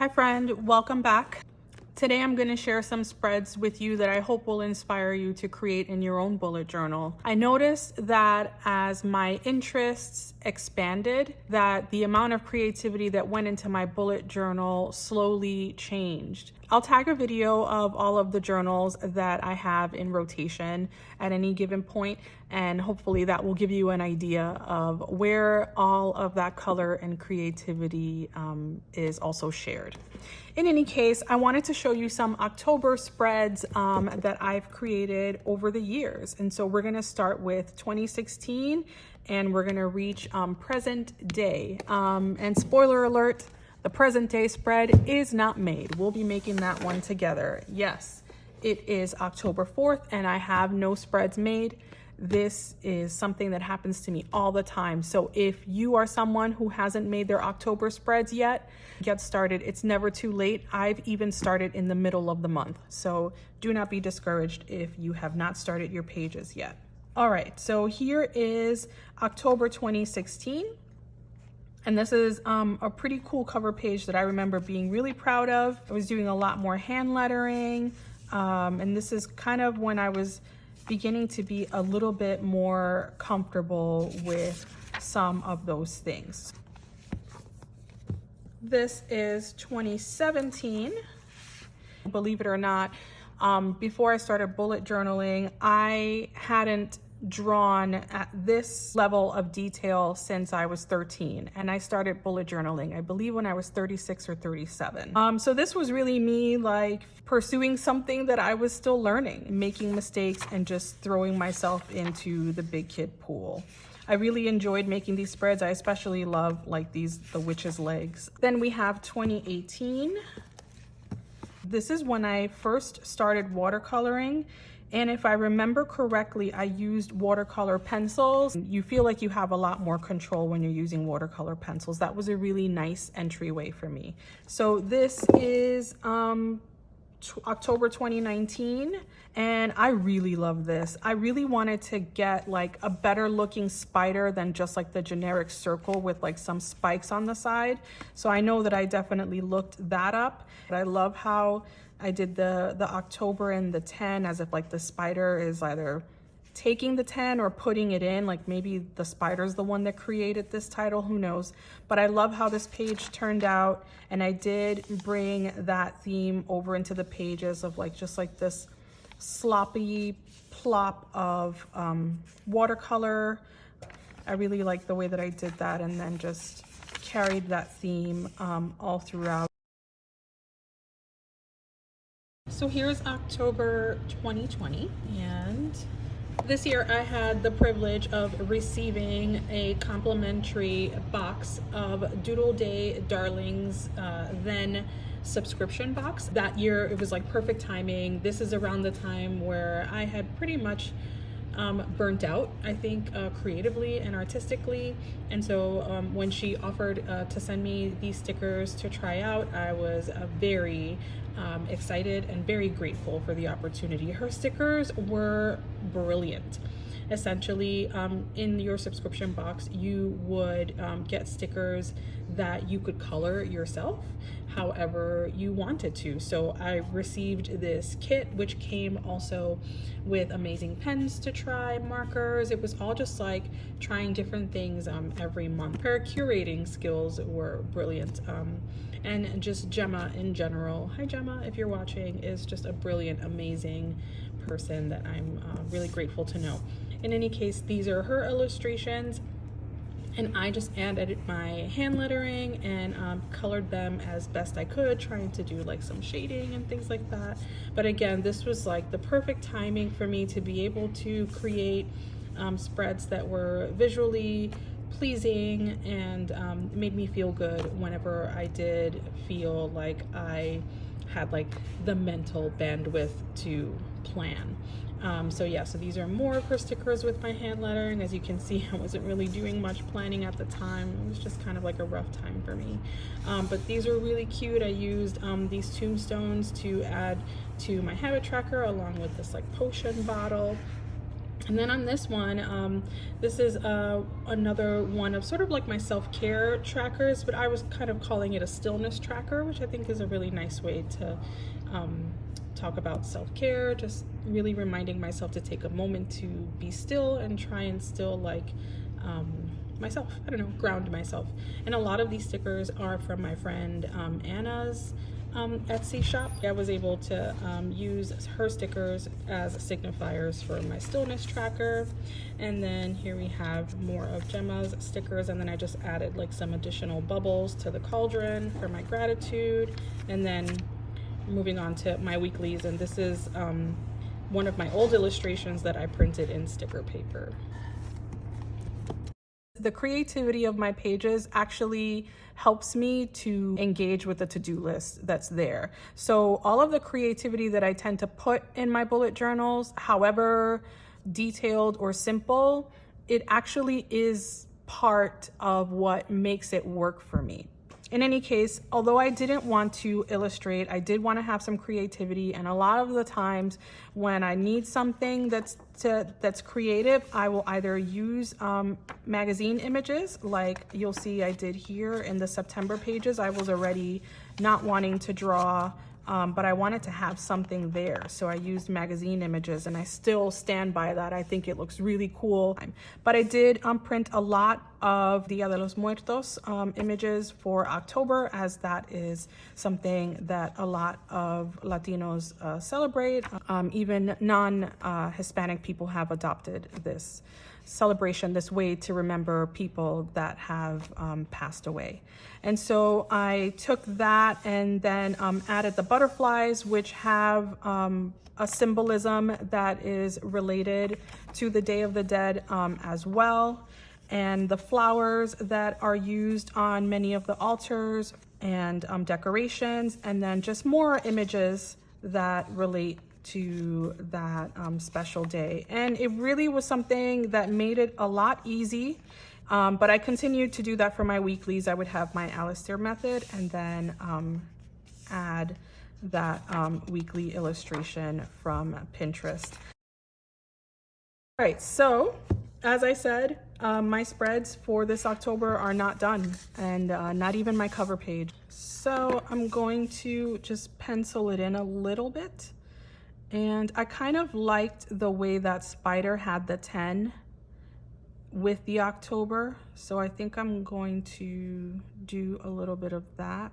Hi friend, welcome back. Today I'm going to share some spreads with you that I hope will inspire you to create in your own bullet journal. I noticed that as my interests expanded, that the amount of creativity that went into my bullet journal slowly changed. I'll tag a video of all of the journals that I have in rotation at any given point, and hopefully that will give you an idea of where all of that color and creativity is also shared. In any case, I wanted to show you some October spreads that I've created over the years. And so we're gonna start with 2016 and we're gonna reach present day. And spoiler alert, the present day spread is not made. We'll be making that one together. Yes, it is October 4th and I have no spreads made. This is something that happens to me all the time. So if you are someone who hasn't made their October spreads yet, get started. It's never too late. I've even started in the middle of the month. So do not be discouraged if you have not started your pages yet. All right, so here is October 2016. And this is a pretty cool cover page that I remember being really proud of. I was doing a lot more hand lettering. And this is kind of when I was beginning to be a little bit more comfortable with some of those things. This is 2017. Believe it or not, before I started bullet journaling, I hadn't drawn at this level of detail since I was 13, and I started bullet journaling, I believe, when I was 36 or 37. So this was really me like pursuing something that I was still learning, making mistakes and just throwing myself into the big kid pool. I really enjoyed making these spreads. I especially love like the witch's legs. Then we have 2018. This is when I first started watercoloring. And if I remember correctly, I used watercolor pencils. You feel like you have a lot more control when you're using watercolor pencils. That was a really nice entryway for me. So this is October 2019, and I really love this. I really wanted to get like a better looking spider than just like the generic circle with like some spikes on the side. So I know that I definitely looked that up. But I love how I did the October and the 10 as if like the spider is either taking the 10 or putting it in, like maybe the spider's the one that created this title, who knows. But I love how this page turned out, and I did bring that theme over into the pages of like just like this sloppy plop of watercolor. I really like the way that I did that, and then just carried that theme all throughout. So here's October 2020, and this year I had the privilege of receiving a complimentary box of Doodle Day Darlings then subscription box. That year it was like perfect timing. This is around the time where I had pretty much burnt out, I think, creatively and artistically. And so when she offered to send me these stickers to try out, I was very excited and very grateful for the opportunity. Her stickers were brilliant. Essentially, in your subscription box, you would get stickers that you could color yourself however you wanted to. So I received this kit, which came also with amazing pens to try, markers. It was all just like trying different things every month. Her curating skills were brilliant. And just Gemma in general, hi Gemma, if you're watching, is just a brilliant, amazing person that I'm really grateful to know. In any case, these are her illustrations, and I just added my hand lettering and colored them as best I could, trying to do like some shading and things like that. But again, this was like the perfect timing for me to be able to create spreads that were visually pleasing and made me feel good whenever I did feel like I had like the mental bandwidth to plan. So yeah, so these are more of her stickers with my hand lettering. As you can see, I wasn't really doing much planning at the time. It was just kind of like a rough time for me. But these are really cute. I used these tombstones to add to my habit tracker along with this like potion bottle. And then on this one, this is another one of sort of like my self-care trackers, but I was kind of calling it a stillness tracker, which I think is a really nice way to talk about self-care, just really reminding myself to take a moment to be still and try and still like myself, I don't know, ground myself. And a lot of these stickers are from my friend Anna's Etsy shop. I was able to use her stickers as signifiers for my stillness tracker. And then here we have more of Gemma's stickers, and then I just added like some additional bubbles to the cauldron for my gratitude. And then moving on to my weeklies, and this is one of my old illustrations that I printed in sticker paper. The creativity of my pages actually helps me to engage with the to-do list that's there. So all of the creativity that I tend to put in my bullet journals, however detailed or simple, it actually is part of what makes it work for me. In any case, although I didn't want to illustrate, I did want to have some creativity, and a lot of the times when I need something that's creative, I will either use magazine images, like you'll see I did here in the September pages. I was already not wanting to draw, but I wanted to have something there. So I used magazine images, and I still stand by that. I think it looks really cool. But I did print a lot of Dia de los Muertos images for October, as that is something that a lot of Latinos celebrate. Even non-Hispanic people have adopted this celebration, this way to remember people that have passed away. And so I took that and then added the butterflies, which have a symbolism that is related to the Day of the Dead as well, and the flowers that are used on many of the altars and decorations, and then just more images that relate to that special day. And it really was something that made it a lot easy, but I continued to do that for my weeklies. I would have my Alistair method and then add that weekly illustration from Pinterest. All right, so as I said, my spreads for this October are not done, and not even my cover page. So I'm going to just pencil it in a little bit. And I kind of liked the way that spider had the 10 with the October. So I think I'm going to do a little bit of that.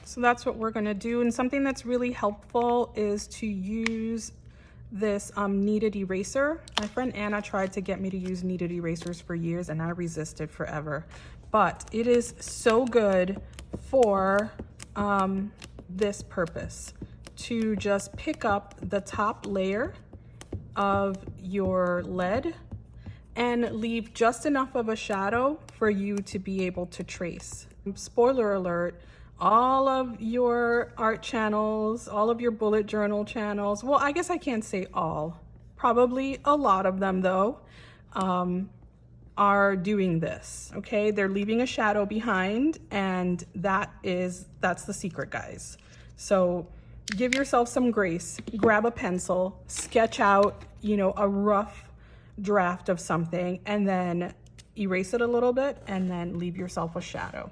So that's what we're gonna do. And something that's really helpful is to use this kneaded eraser. My friend Anna tried to get me to use kneaded erasers for years, and I resisted forever. But it is so good for this purpose, to just pick up the top layer of your lead and leave just enough of a shadow for you to be able to trace. Spoiler alert, all of your art channels, all of your bullet journal channels, well, I guess I can't say all, probably a lot of them though, are doing this, okay? They're leaving a shadow behind, and that's the secret, guys. So give yourself some grace, grab a pencil, sketch out, you know, a rough draft of something, and then erase it a little bit, and then leave yourself a shadow.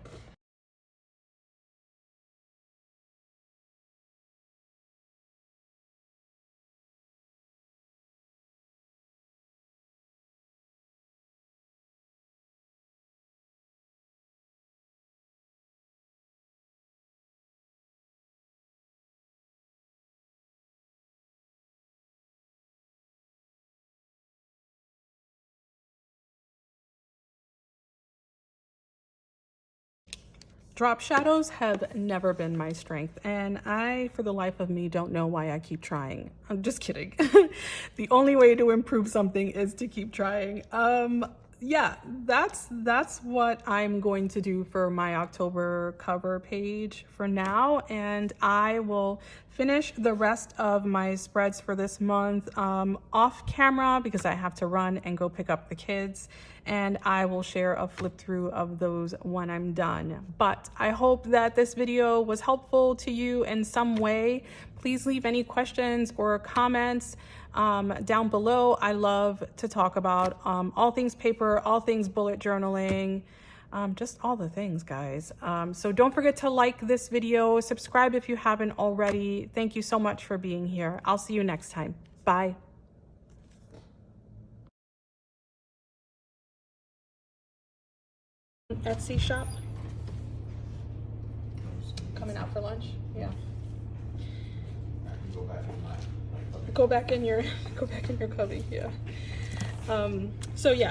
Drop shadows have never been my strength, and I, for the life of me, don't know why I keep trying. I'm just kidding. The only way to improve something is to keep trying. yeah, that's what I'm going to do for my October cover page for now, and I will finish the rest of my spreads for this month off camera because I have to run and go pick up the kids, and I will share a flip through of those when I'm done. But I hope that this video was helpful to you in some way. Please leave any questions or comments down below. I love to talk about all things paper, all things bullet journaling, just all the things, guys. So don't forget to like this video, subscribe if you haven't already. Thank you so much for being here. I'll see you next time. Bye. Etsy shop. Coming out for lunch? Yeah. Go back in your cubby, yeah. So yeah.